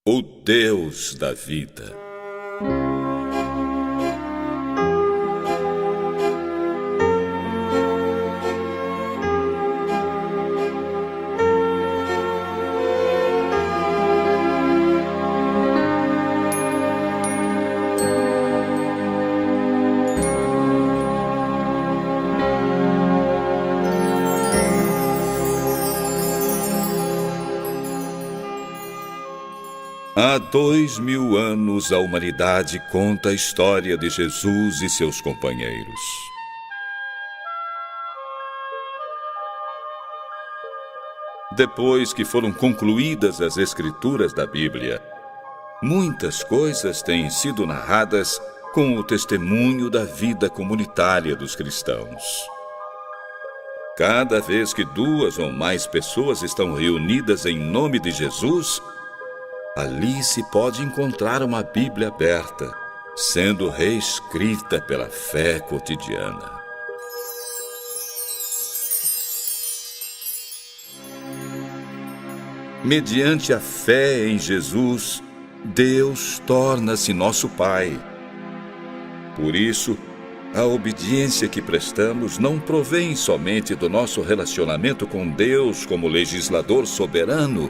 O Deus da vida. Há 2000 anos a humanidade conta a história de Jesus e seus companheiros. Depois que foram concluídas as escrituras da Bíblia, muitas coisas têm sido narradas com o testemunho da vida comunitária dos cristãos. Cada vez que 2 ou mais pessoas estão reunidas em nome de Jesus, ali se pode encontrar uma Bíblia aberta, sendo reescrita pela fé cotidiana. Mediante a fé em Jesus, Deus torna-se nosso Pai. Por isso, a obediência que prestamos não provém somente do nosso relacionamento com Deus como legislador soberano,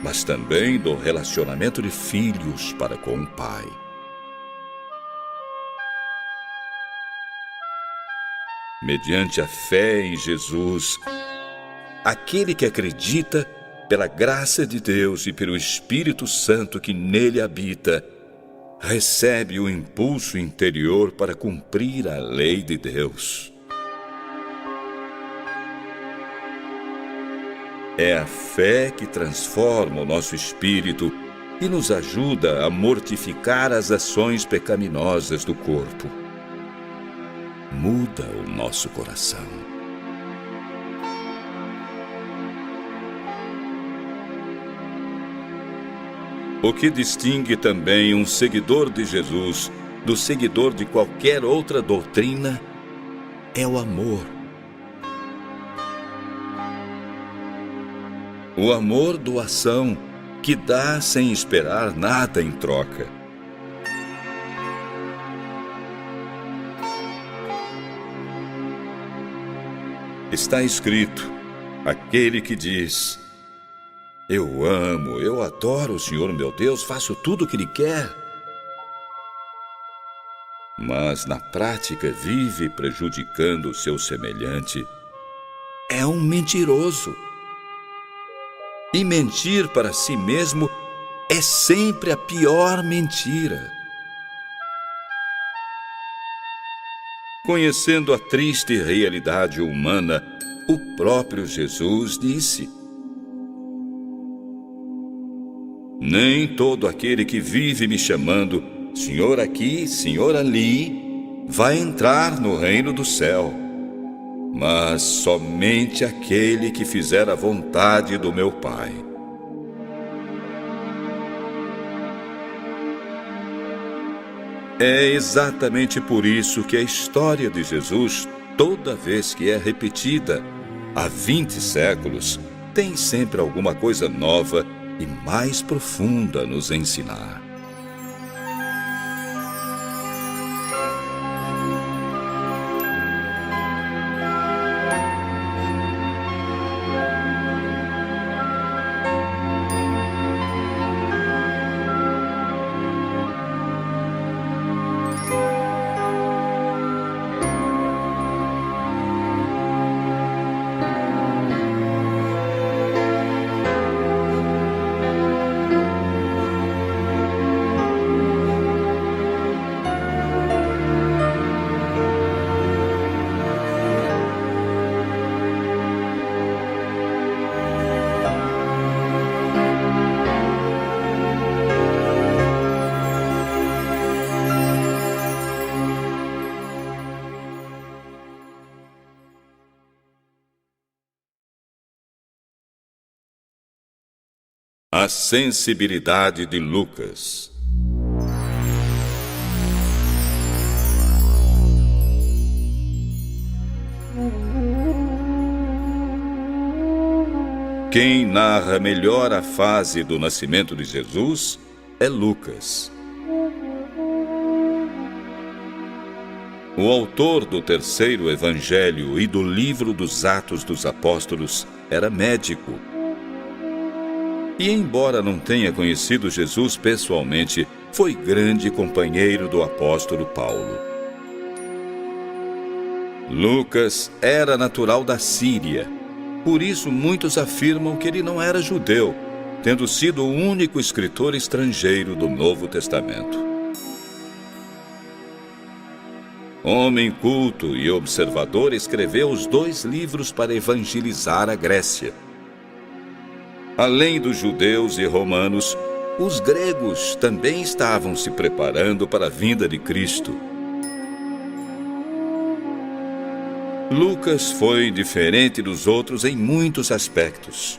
mas também do relacionamento de filhos para com o Pai. Mediante a fé em Jesus, aquele que acredita, pela graça de Deus e pelo Espírito Santo que nele habita, recebe o impulso interior para cumprir a lei de Deus. É a fé que transforma o nosso espírito e nos ajuda a mortificar as ações pecaminosas do corpo. Muda o nosso coração. O que distingue também um seguidor de Jesus do seguidor de qualquer outra doutrina é o amor. O amor doação que dá sem esperar nada em troca. Está escrito, aquele que diz: eu amo, eu adoro o Senhor meu Deus, faço tudo o que Ele quer. Mas na prática vive prejudicando o seu semelhante. É um mentiroso. E mentir para si mesmo é sempre a pior mentira. Conhecendo a triste realidade humana, o próprio Jesus disse: nem todo aquele que vive me chamando Senhor aqui, Senhor ali, vai entrar no reino do céu, mas somente aquele que fizer a vontade do meu Pai. É exatamente por isso que a história de Jesus, toda vez que é repetida, há 20 séculos, tem sempre alguma coisa nova e mais profunda a nos ensinar. A sensibilidade de Lucas. Quem narra melhor a fase do nascimento de Jesus é Lucas. O autor do terceiro evangelho e do livro dos Atos dos Apóstolos era médico. E, embora não tenha conhecido Jesus pessoalmente, foi grande companheiro do apóstolo Paulo. Lucas era natural da Síria. Por isso, muitos afirmam que ele não era judeu, tendo sido o único escritor estrangeiro do Novo Testamento. Homem culto e observador, escreveu os 2 livros para evangelizar a Grécia. Além dos judeus e romanos, os gregos também estavam se preparando para a vinda de Cristo. Lucas foi diferente dos outros em muitos aspectos.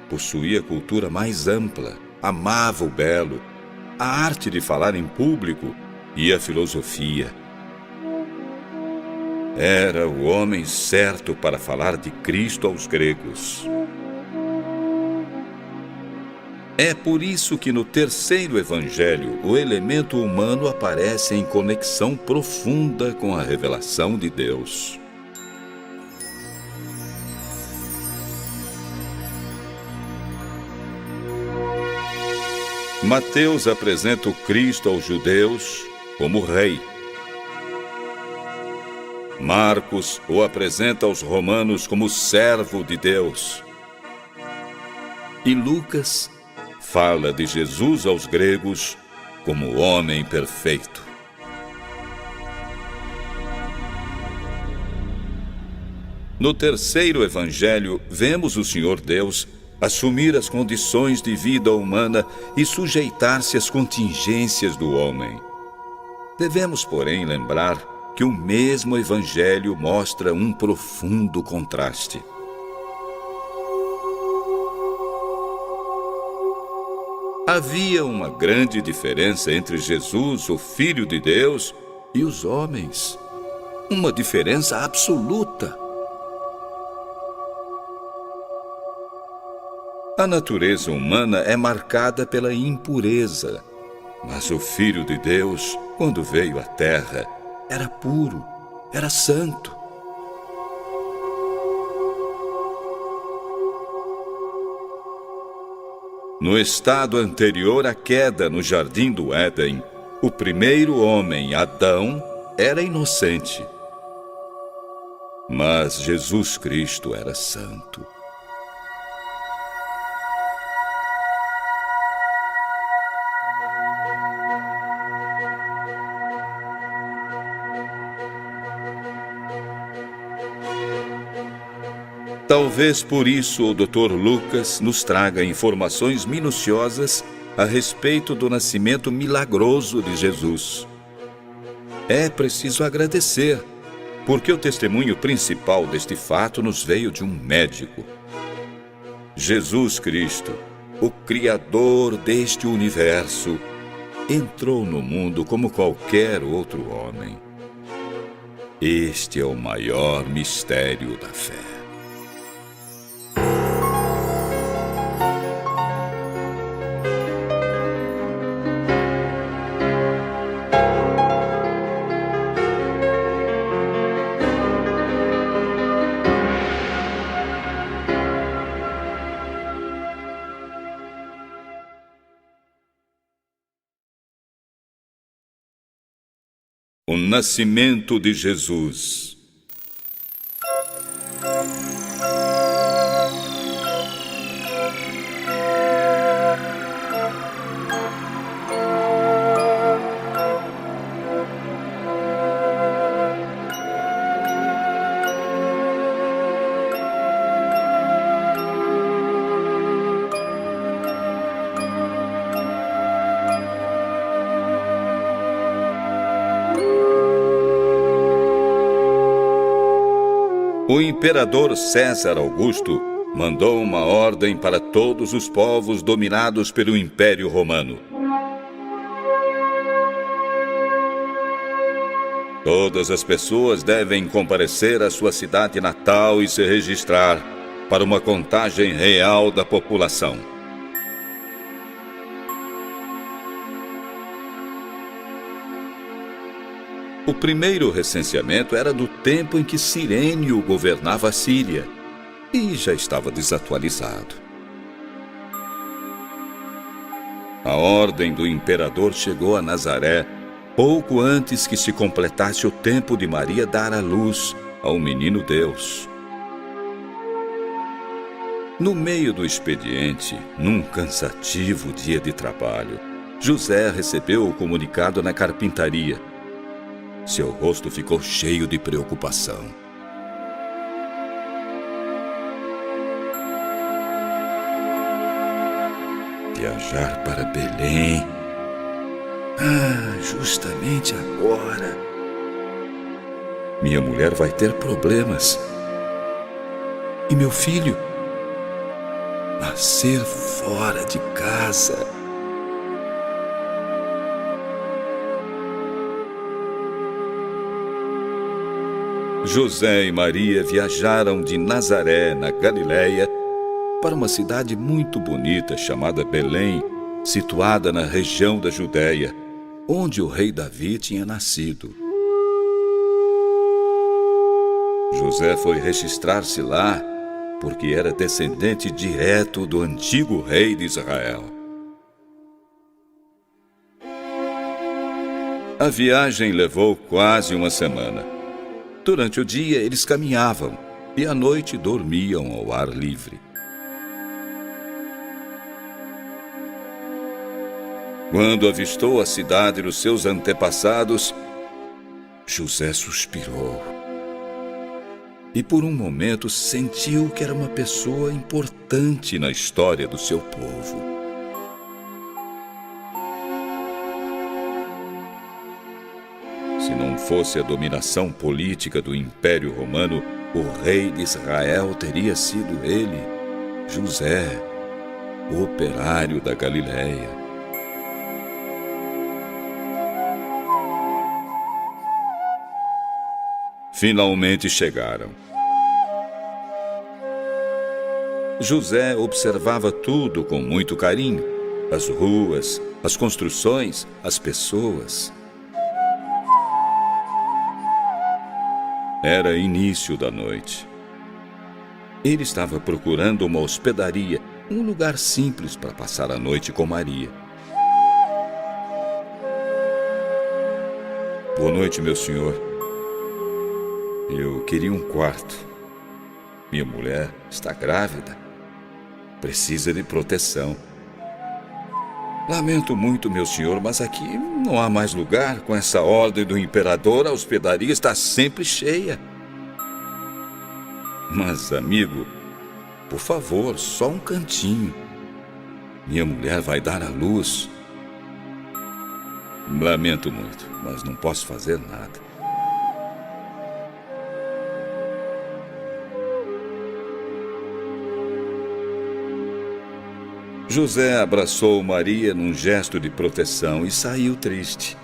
Possuía cultura mais ampla, amava o belo, a arte de falar em público e a filosofia. Era o homem certo para falar de Cristo aos gregos. É por isso que no terceiro evangelho o elemento humano aparece em conexão profunda com a revelação de Deus. Mateus apresenta o Cristo aos judeus como rei. Marcos o apresenta aos romanos como servo de Deus. E Lucas fala de Jesus aos gregos como homem perfeito. No terceiro evangelho, vemos o Senhor Deus assumir as condições de vida humana e sujeitar-se às contingências do homem. Devemos, porém, lembrar que o mesmo evangelho mostra um profundo contraste. Havia uma grande diferença entre Jesus, o Filho de Deus, e os homens. Uma diferença absoluta. A natureza humana é marcada pela impureza, mas o Filho de Deus, quando veio à Terra, era puro, era santo. No estado anterior à queda no Jardim do Éden, o primeiro homem, Adão, era inocente. Mas Jesus Cristo era santo. Talvez por isso o Dr. Lucas nos traga informações minuciosas a respeito do nascimento milagroso de Jesus. É preciso agradecer, porque o testemunho principal deste fato nos veio de um médico. Jesus Cristo, o Criador deste universo, entrou no mundo como qualquer outro homem. Este é o maior mistério da fé. O nascimento de Jesus. O imperador César Augusto mandou uma ordem para todos os povos dominados pelo Império Romano. Todas as pessoas devem comparecer à sua cidade natal e se registrar, para uma contagem real da população. O primeiro recenseamento era do tempo em que Cirênio governava a Síria e já estava desatualizado. A ordem do imperador chegou a Nazaré pouco antes que se completasse o tempo de Maria dar à luz ao menino Deus. No meio do expediente, num cansativo dia de trabalho, José recebeu o comunicado na carpintaria. Seu rosto ficou cheio de preocupação. Viajar para Belém. Justamente agora. Minha mulher vai ter problemas. E meu filho? Nascer fora de casa. José e Maria viajaram de Nazaré, na Galileia, para uma cidade muito bonita chamada Belém, situada na região da Judéia, onde o rei Davi tinha nascido. José foi registrar-se lá porque era descendente direto do antigo rei de Israel. A viagem levou quase uma semana. Durante o dia, eles caminhavam e à noite dormiam ao ar livre. Quando avistou a cidade dos seus antepassados, José suspirou. E por um momento sentiu que era uma pessoa importante na história do seu povo. Se não fosse a dominação política do Império Romano, o rei de Israel teria sido ele, José, o operário da Galileia. Finalmente chegaram. José observava tudo com muito carinho: as ruas, as construções, as pessoas. Era início da noite. Ele estava procurando uma hospedaria, um lugar simples para passar a noite com Maria. Boa noite, meu senhor. Eu queria um quarto. Minha mulher está grávida. Precisa de proteção. Lamento muito, meu senhor, mas aqui não há mais lugar. Com essa ordem do imperador, a hospedaria está sempre cheia. Mas, amigo, por favor, só um cantinho. Minha mulher vai dar à luz. Lamento muito, mas não posso fazer nada. José abraçou Maria num gesto de proteção e saiu triste.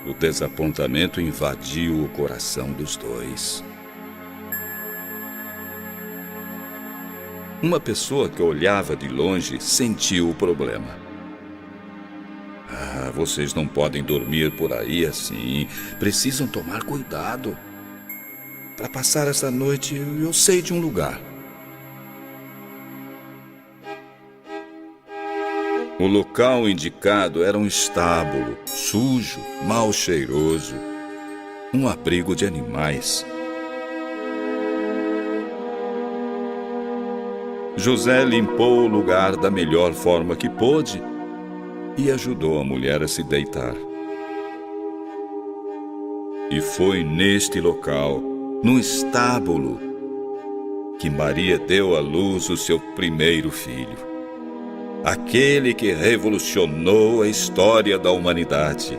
O desapontamento invadiu o coração dos dois. Uma pessoa que olhava de longe sentiu o problema. Vocês não podem dormir por aí assim. Precisam tomar cuidado. Para passar essa noite, eu sei de um lugar. O local indicado era um estábulo, sujo, mal cheiroso, um abrigo de animais. José limpou o lugar da melhor forma que pôde e ajudou a mulher a se deitar. E foi neste local, no estábulo, que Maria deu à luz o seu primeiro filho. Aquele que revolucionou a história da humanidade.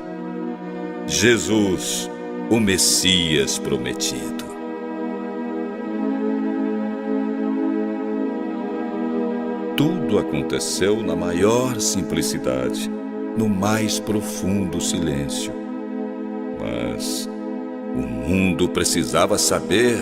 Jesus, o Messias prometido. Tudo aconteceu na maior simplicidade, no mais profundo silêncio. Mas o mundo precisava saber.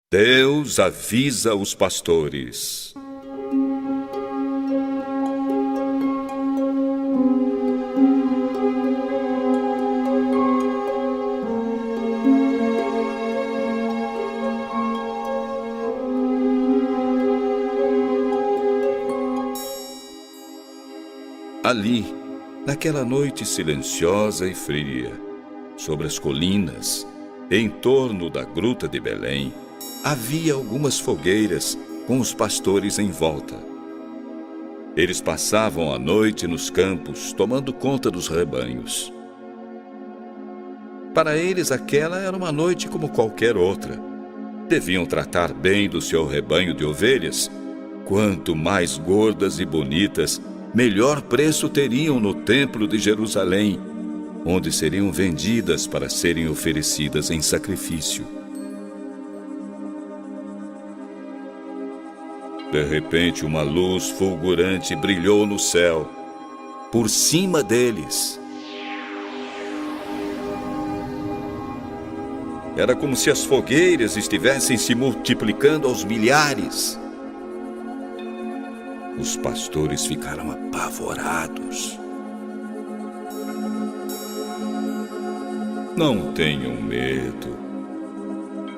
Deus avisa os pastores. Ali, naquela noite silenciosa e fria, sobre as colinas, em torno da gruta de Belém, havia algumas fogueiras com os pastores em volta. Eles passavam a noite nos campos, tomando conta dos rebanhos. Para eles, aquela era uma noite como qualquer outra. Deviam tratar bem do seu rebanho de ovelhas. Quanto mais gordas e bonitas, melhor preço teriam no templo de Jerusalém, onde seriam vendidas para serem oferecidas em sacrifício. De repente, uma luz fulgurante brilhou no céu, por cima deles. Era como se as fogueiras estivessem se multiplicando aos milhares. Os pastores ficaram apavorados. Não tenham medo.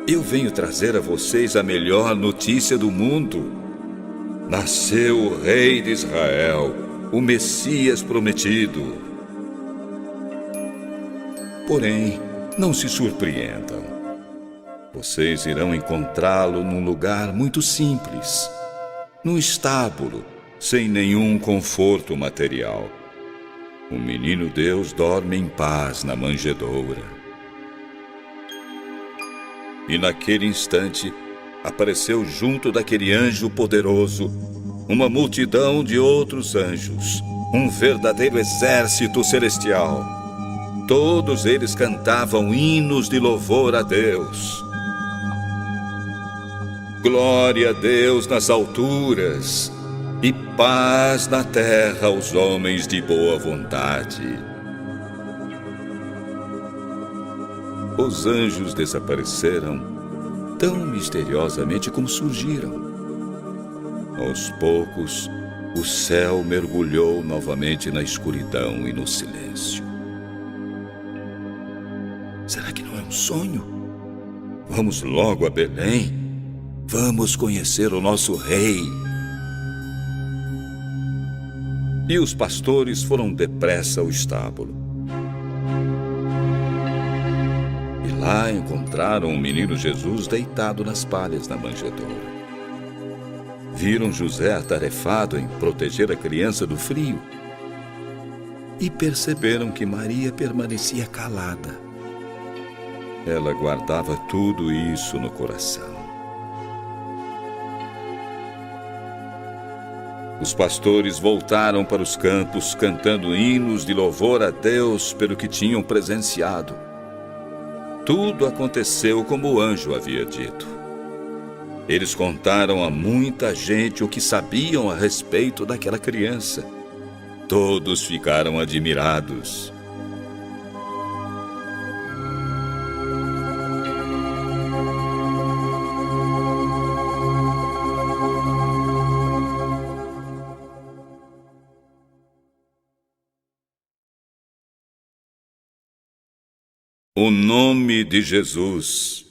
Eu venho trazer a vocês a melhor notícia do mundo. Nasceu o Rei de Israel, o Messias prometido. Porém, não se surpreendam. Vocês irão encontrá-lo num lugar muito simples, num estábulo, sem nenhum conforto material. O menino Deus dorme em paz na manjedoura. E naquele instante, apareceu junto daquele anjo poderoso uma multidão de outros anjos, um verdadeiro exército celestial. Todos eles cantavam hinos de louvor a Deus. Glória a Deus nas alturas e paz na terra aos homens de boa vontade. Os anjos desapareceram tão misteriosamente como surgiram. Aos poucos, o céu mergulhou novamente na escuridão e no silêncio. Será que não é um sonho? Vamos logo a Belém. Vamos conhecer o nosso rei. E os pastores foram depressa ao estábulo. E lá encontraram o menino Jesus deitado nas palhas da manjedoura. Viram José atarefado em proteger a criança do frio. E perceberam que Maria permanecia calada. Ela guardava tudo isso no coração. Os pastores voltaram para os campos, cantando hinos de louvor a Deus pelo que tinham presenciado. Tudo aconteceu como o anjo havia dito. Eles contaram a muita gente o que sabiam a respeito daquela criança. Todos ficaram admirados. O nome de Jesus.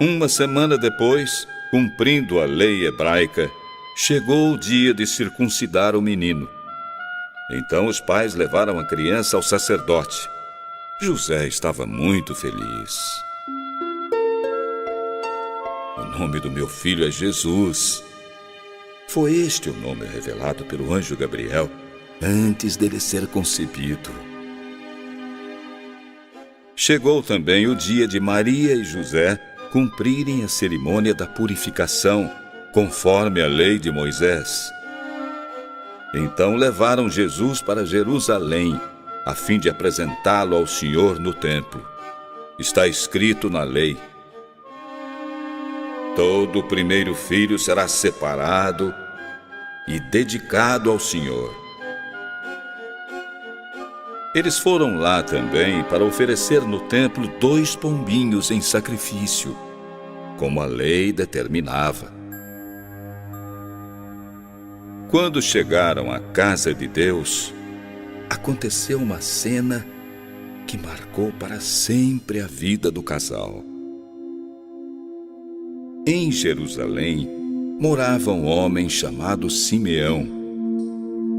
Uma semana depois, cumprindo a lei hebraica, chegou o dia de circuncidar o menino. Então os pais levaram a criança ao sacerdote. José estava muito feliz. O nome do meu filho é Jesus. Foi este o nome revelado pelo anjo Gabriel antes dele ser concebido. Chegou também o dia de Maria e José cumprirem a cerimônia da purificação, conforme a lei de Moisés. Então levaram Jesus para Jerusalém, a fim de apresentá-lo ao Senhor no templo. Está escrito na lei: todo primeiro filho será separado e dedicado ao Senhor. Eles foram lá também para oferecer no templo 2 pombinhos em sacrifício, como a lei determinava. Quando chegaram à casa de Deus, aconteceu uma cena que marcou para sempre a vida do casal. Em Jerusalém morava um homem chamado Simeão.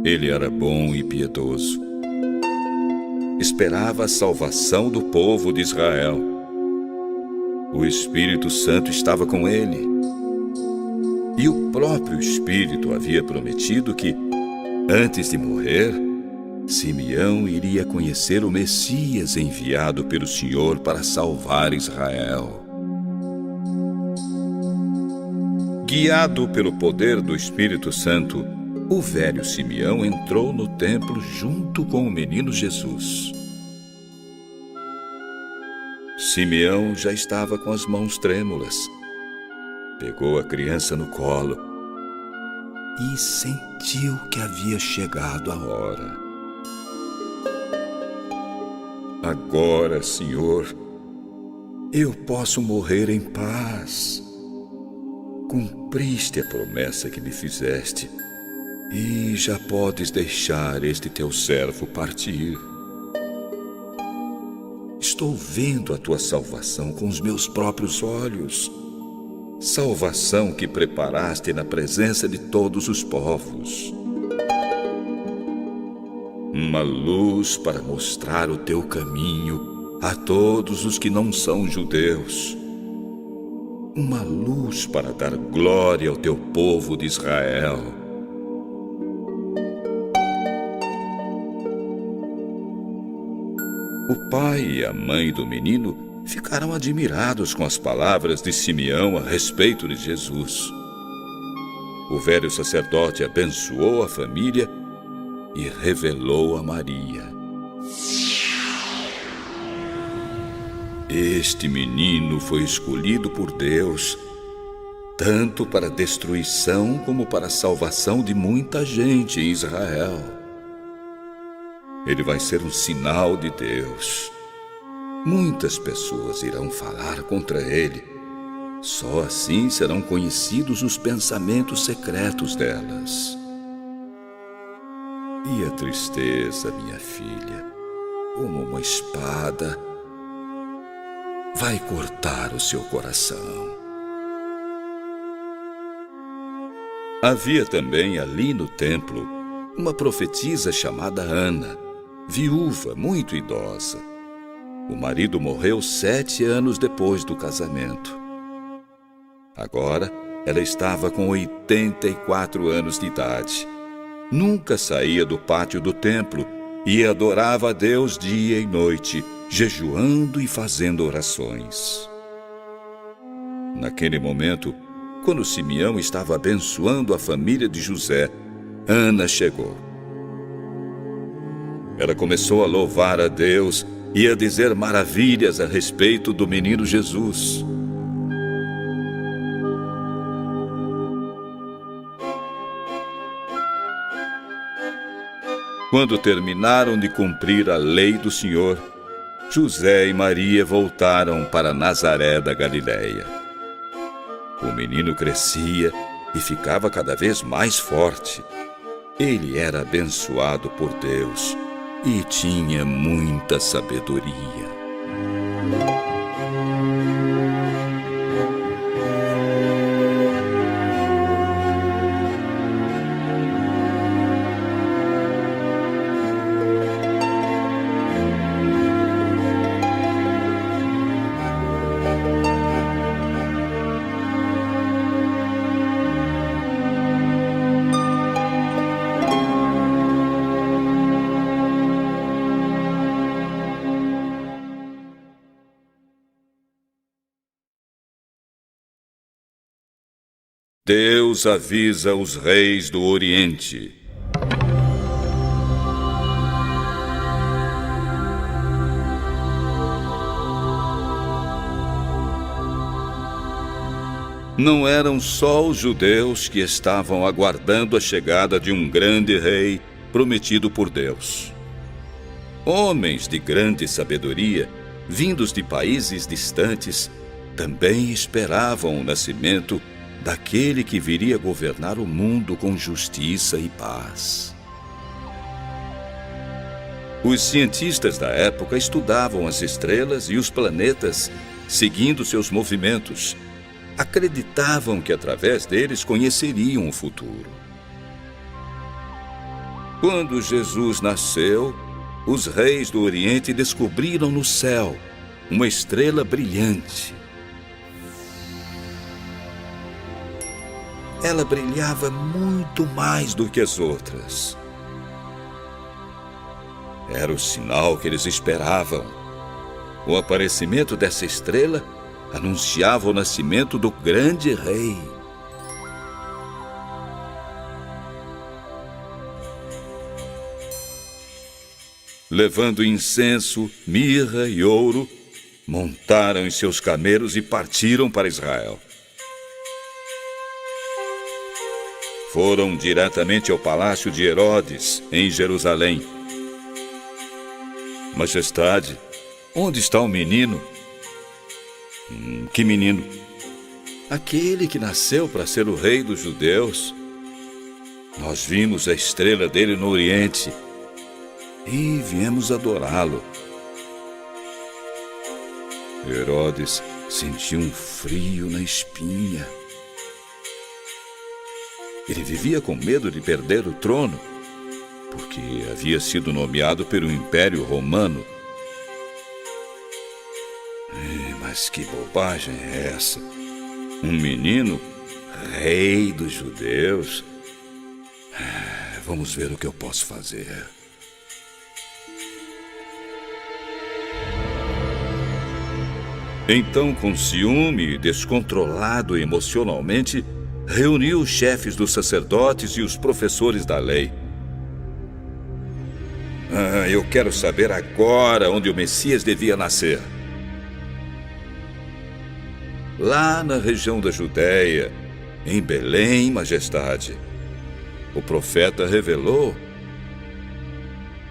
Ele era bom e piedoso. Esperava a salvação do povo de Israel. O Espírito Santo estava com ele. E o próprio Espírito havia prometido que, antes de morrer, Simeão iria conhecer o Messias enviado pelo Senhor para salvar Israel. Guiado pelo poder do Espírito Santo, o velho Simeão entrou no templo junto com o menino Jesus. Simeão já estava com as mãos trêmulas. Pegou a criança no colo e sentiu que havia chegado a hora. Agora, Senhor, eu posso morrer em paz. Cumpriste a promessa que me fizeste e já podes deixar este teu servo partir. Estou vendo a tua salvação com os meus próprios olhos. Salvação que preparaste na presença de todos os povos. Uma luz para mostrar o teu caminho a todos os que não são judeus. Uma luz para dar glória ao teu povo de Israel. O pai e a mãe do menino ficaram admirados com as palavras de Simeão a respeito de Jesus. O velho sacerdote abençoou a família e revelou a Maria. Este menino foi escolhido por Deus, tanto para a destruição como para a salvação de muita gente em Israel. Ele vai ser um sinal de Deus. Muitas pessoas irão falar contra ele. Só assim serão conhecidos os pensamentos secretos delas. E a tristeza, minha filha, como uma espada, vai cortar o seu coração. Havia também ali no templo uma profetisa chamada Ana, viúva, muito idosa. O marido morreu 7 anos depois do casamento. Agora, ela estava com 84 anos de idade. Nunca saía do pátio do templo e adorava a Deus dia e noite, jejuando e fazendo orações. Naquele momento, quando Simeão estava abençoando a família de José, Ana chegou. Ela começou a louvar a Deus e a dizer maravilhas a respeito do menino Jesus. Quando terminaram de cumprir a lei do Senhor, José e Maria voltaram para Nazaré da Galileia. O menino crescia e ficava cada vez mais forte. Ele era abençoado por Deus e tinha muita sabedoria. Deus avisa os reis do Oriente. Não eram só os judeus que estavam aguardando a chegada de um grande rei prometido por Deus. Homens de grande sabedoria, vindos de países distantes, também esperavam o nascimento daquele que viria governar o mundo com justiça e paz. Os cientistas da época estudavam as estrelas e os planetas, seguindo seus movimentos. Acreditavam que através deles conheceriam o futuro. Quando Jesus nasceu, os reis do Oriente descobriram no céu uma estrela brilhante. Ela brilhava muito mais do que as outras. Era o sinal que eles esperavam. O aparecimento dessa estrela anunciava o nascimento do grande rei. Levando incenso, mirra e ouro, montaram em seus camelos e partiram para Israel. Foram diretamente ao palácio de Herodes, em Jerusalém. Majestade, onde está o menino? Que menino? Aquele que nasceu para ser o rei dos judeus. Nós vimos a estrela dele no Oriente e viemos adorá-lo. Herodes sentiu um frio na espinha. Ele vivia com medo de perder o trono, porque havia sido nomeado pelo Império Romano. Mas que bobagem é essa? Um menino, rei dos judeus? Vamos ver o que eu posso fazer. Então, com ciúme, descontrolado emocionalmente, reuniu os chefes dos sacerdotes e os professores da lei. Eu quero saber agora onde o Messias devia nascer. Lá na região da Judéia, em Belém, majestade. O profeta revelou: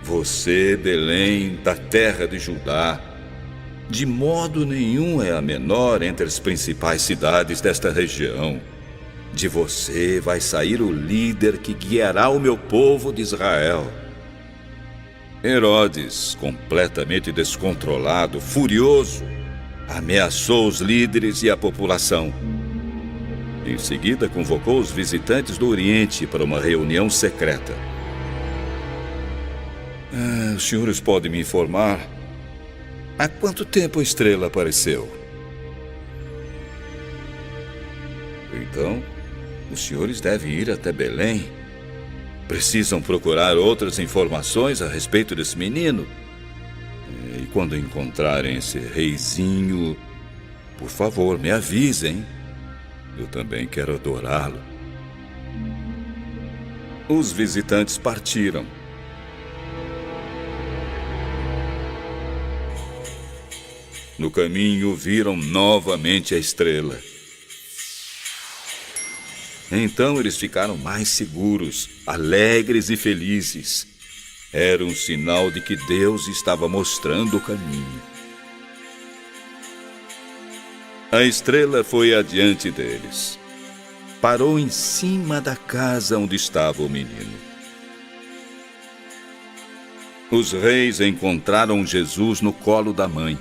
você, Belém, da terra de Judá, de modo nenhum é a menor entre as principais cidades desta região. De você vai sair o líder que guiará o meu povo de Israel. Herodes, completamente descontrolado, furioso, ameaçou os líderes e a população. Em seguida, convocou os visitantes do Oriente para uma reunião secreta. Os senhores podem me informar? Há quanto tempo a estrela apareceu? Então, os senhores devem ir até Belém. Precisam procurar outras informações a respeito desse menino. E quando encontrarem esse reizinho, por favor, me avisem. Eu também quero adorá-lo. Os visitantes partiram. No caminho, viram novamente a estrela. Então eles ficaram mais seguros, alegres e felizes. Era um sinal de que Deus estava mostrando o caminho. A estrela foi adiante deles. Parou em cima da casa onde estava o menino. Os reis encontraram Jesus no colo da mãe.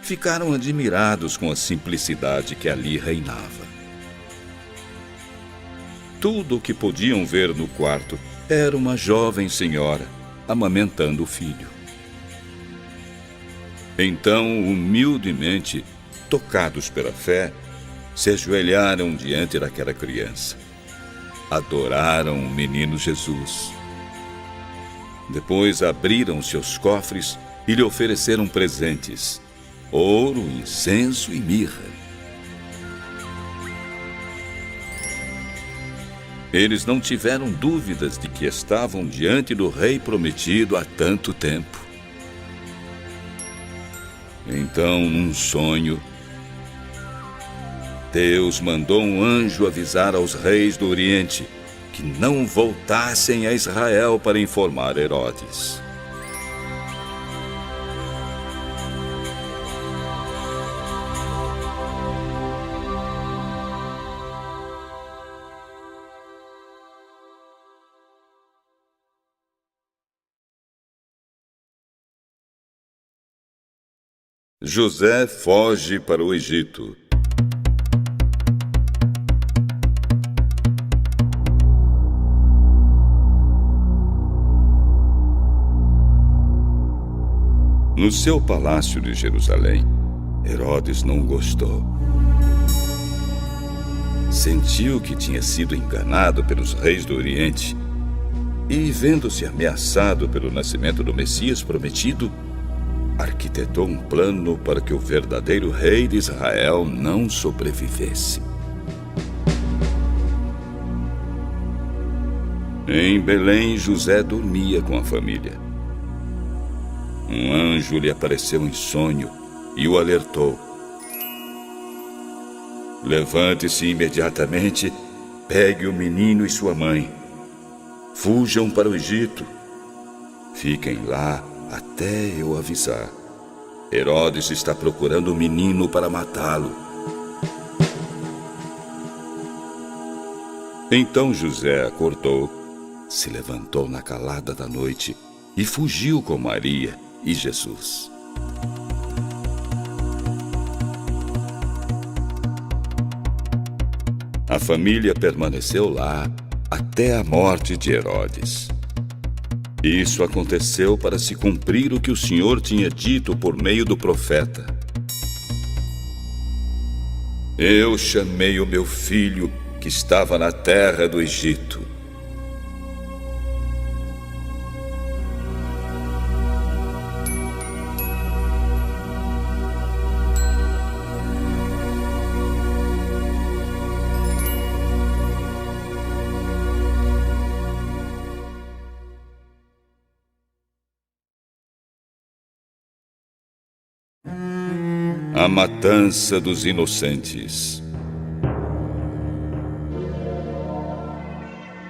Ficaram admirados com a simplicidade que ali reinava. Tudo o que podiam ver no quarto era uma jovem senhora amamentando o filho. Então, humildemente, tocados pela fé, se ajoelharam diante daquela criança. Adoraram o menino Jesus. Depois abriram seus cofres e lhe ofereceram presentes: ouro, incenso e mirra. Eles não tiveram dúvidas de que estavam diante do rei prometido há tanto tempo. Então, num sonho, Deus mandou um anjo avisar aos reis do Oriente que não voltassem a Israel para informar Herodes. José foge para o Egito. No seu palácio de Jerusalém, Herodes não gostou. Sentiu que tinha sido enganado pelos reis do Oriente e, vendo-se ameaçado pelo nascimento do Messias prometido, arquitetou um plano para que o verdadeiro rei de Israel não sobrevivesse. Em Belém, José dormia com a família. Um anjo lhe apareceu em sonho e o alertou: levante-se imediatamente, pegue o menino e sua mãe. Fujam para o Egito. Fiquem lá até eu avisar. Herodes está procurando o menino para matá-lo. Então José acordou, se levantou na calada da noite e fugiu com Maria e Jesus. A família permaneceu lá até a morte de Herodes. Isso aconteceu para se cumprir o que o Senhor tinha dito por meio do profeta: eu chamei o meu filho que estava na terra do Egito. A matança dos inocentes.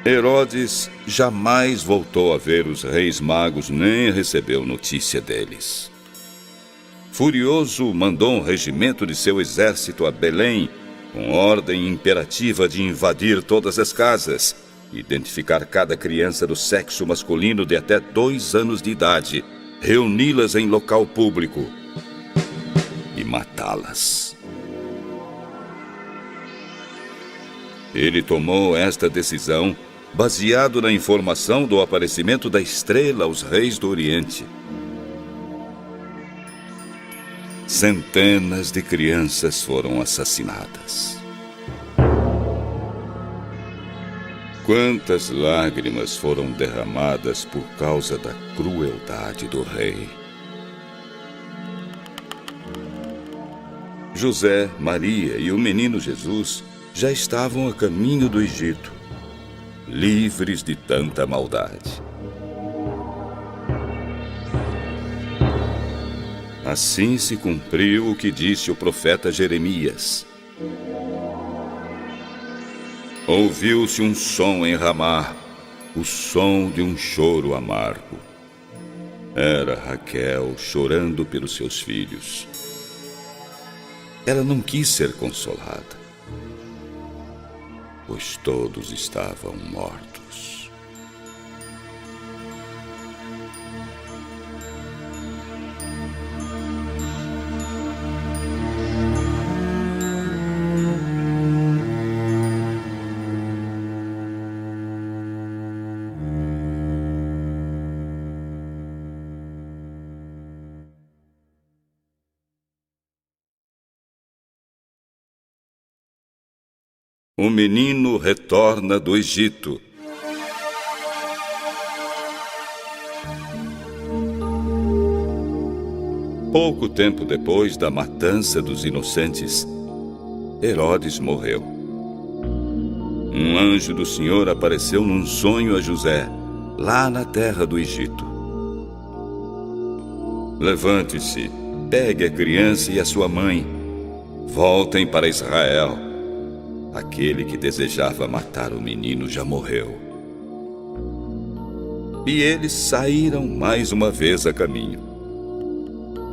Herodes jamais voltou a ver os reis magos nem recebeu notícia deles. Furioso, mandou um regimento de seu exército a Belém, com ordem imperativa de invadir todas as casas, identificar cada criança do sexo masculino de até 2 anos de idade, reuni-las em local público e matá-las. Ele tomou esta decisão baseado na informação do aparecimento da estrela aos reis do Oriente. Centenas de crianças foram assassinadas. Quantas lágrimas foram derramadas por causa da crueldade do rei. José, Maria e o menino Jesus já estavam a caminho do Egito, livres de tanta maldade. Assim se cumpriu o que disse o profeta Jeremias: ouviu-se um som em Ramá, o som de um choro amargo. Era Raquel chorando pelos seus filhos. Ela não quis ser consolada, pois todos estavam mortos. O menino retorna do Egito. Pouco tempo depois da matança dos inocentes, Herodes morreu. Um anjo do Senhor apareceu num sonho a José, lá na terra do Egito. Levante-se, pegue a criança e a sua mãe. Voltem para Israel. Aquele que desejava matar o menino já morreu. E eles saíram mais uma vez a caminho.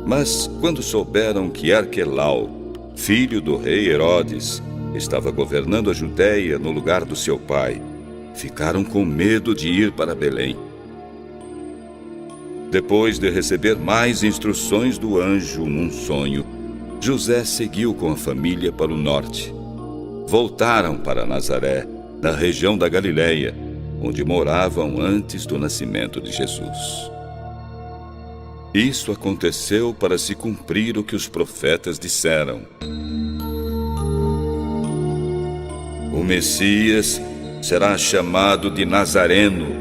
Mas quando souberam que Arquelau, filho do rei Herodes, estava governando a Judéia no lugar do seu pai, ficaram com medo de ir para Belém. Depois de receber mais instruções do anjo num sonho, José seguiu com a família para o norte. Voltaram para Nazaré, na região da Galileia, onde moravam antes do nascimento de Jesus. Isso aconteceu para se cumprir o que os profetas disseram: o Messias será chamado de Nazareno.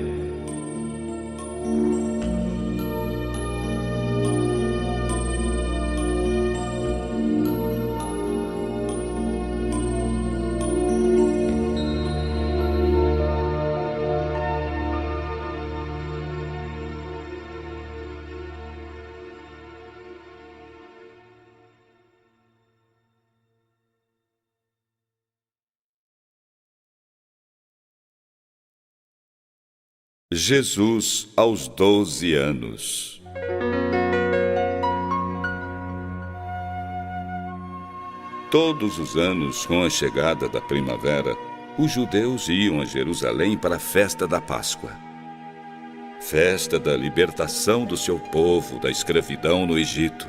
Jesus aos 12 anos. Todos os anos, com a chegada da primavera, os judeus iam a Jerusalém para a festa da Páscoa. Festa da libertação do seu povo da escravidão no Egito.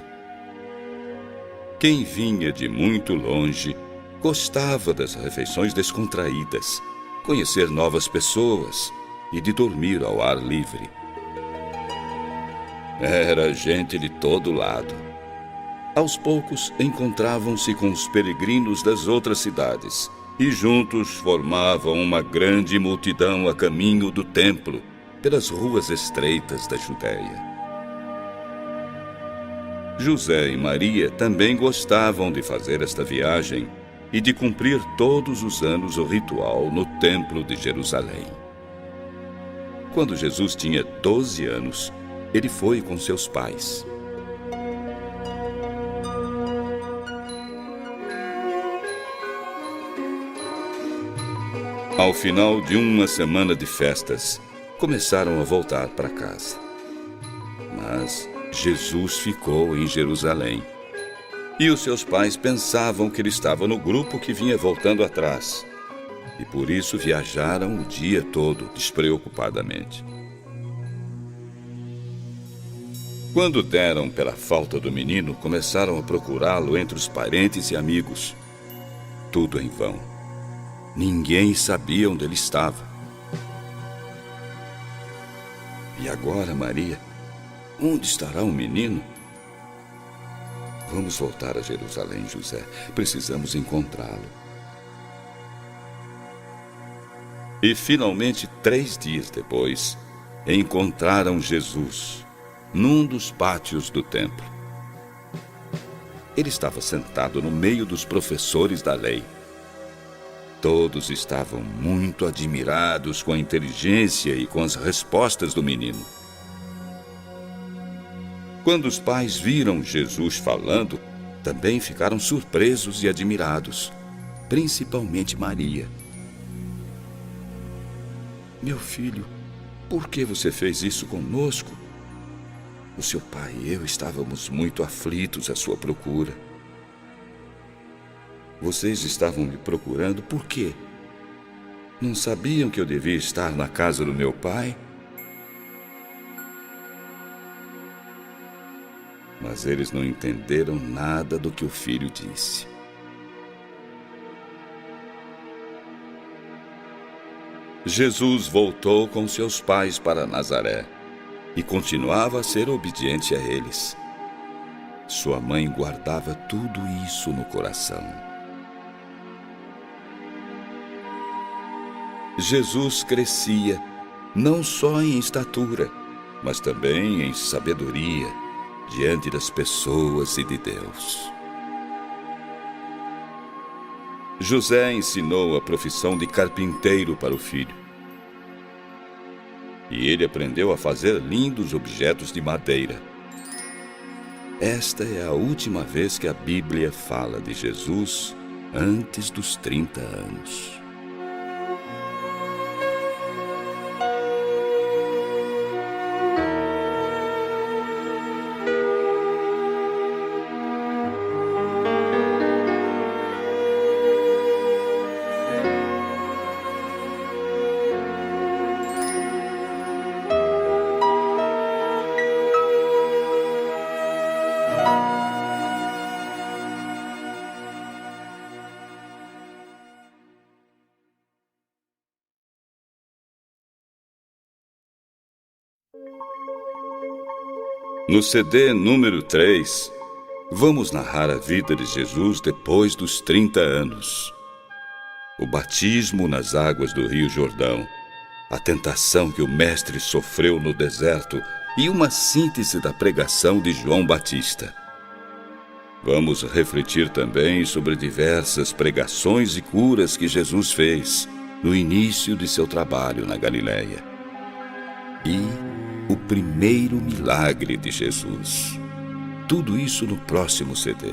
Quem vinha de muito longe gostava das refeições descontraídas, conhecer novas pessoas e de dormir ao ar livre. Era gente de todo lado. Aos poucos encontravam-se com os peregrinos das outras cidades e juntos formavam uma grande multidão a caminho do templo, pelas ruas estreitas da Judéia. José e Maria também gostavam de fazer esta viagem e de cumprir todos os anos o ritual no templo de Jerusalém. Quando Jesus tinha 12 anos, ele foi com seus pais. Ao final de uma semana de festas, começaram a voltar para casa. Mas Jesus ficou em Jerusalém. E os seus pais pensavam que ele estava no grupo que vinha voltando atrás. E por isso viajaram o dia todo, despreocupadamente. Quando deram pela falta do menino, começaram a procurá-lo entre os parentes e amigos. Tudo em vão. Ninguém sabia onde ele estava. E agora, Maria, onde estará o menino? Vamos voltar a Jerusalém, José. Precisamos encontrá-lo. E finalmente, 3 dias depois, encontraram Jesus num dos pátios do templo. Ele estava sentado no meio dos professores da lei. Todos estavam muito admirados com a inteligência e com as respostas do menino. Quando os pais viram Jesus falando, também ficaram surpresos e admirados, principalmente Maria. Meu filho, por que você fez isso conosco? O seu pai e eu estávamos muito aflitos à sua procura. Vocês estavam me procurando por quê? Não sabiam que eu devia estar na casa do meu pai? Mas eles não entenderam nada do que o filho disse. Jesus voltou com seus pais para Nazaré e continuava a ser obediente a eles. Sua mãe guardava tudo isso no coração. Jesus crescia, não só em estatura, mas também em sabedoria, diante das pessoas e de Deus. José ensinou a profissão de carpinteiro para o filho. E ele aprendeu a fazer lindos objetos de madeira. Esta é a última vez que a Bíblia fala de Jesus antes dos 30 anos. No CD número 3, vamos narrar a vida de Jesus depois dos 30 anos. O batismo nas águas do Rio Jordão, a tentação que o Mestre sofreu no deserto e uma síntese da pregação de João Batista. Vamos refletir também sobre diversas pregações e curas que Jesus fez no início de seu trabalho na Galileia. E o primeiro milagre de Jesus. Tudo isso no próximo CD.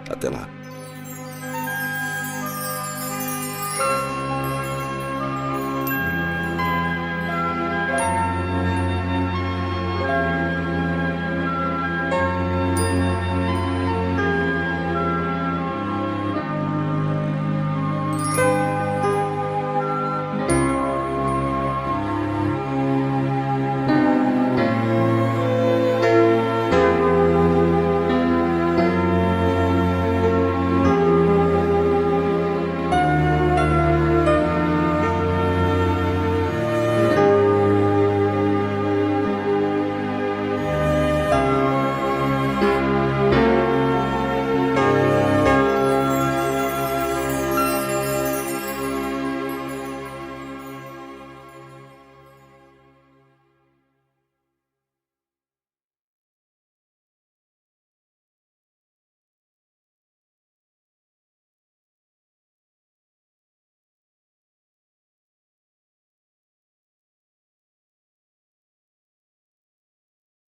Até lá.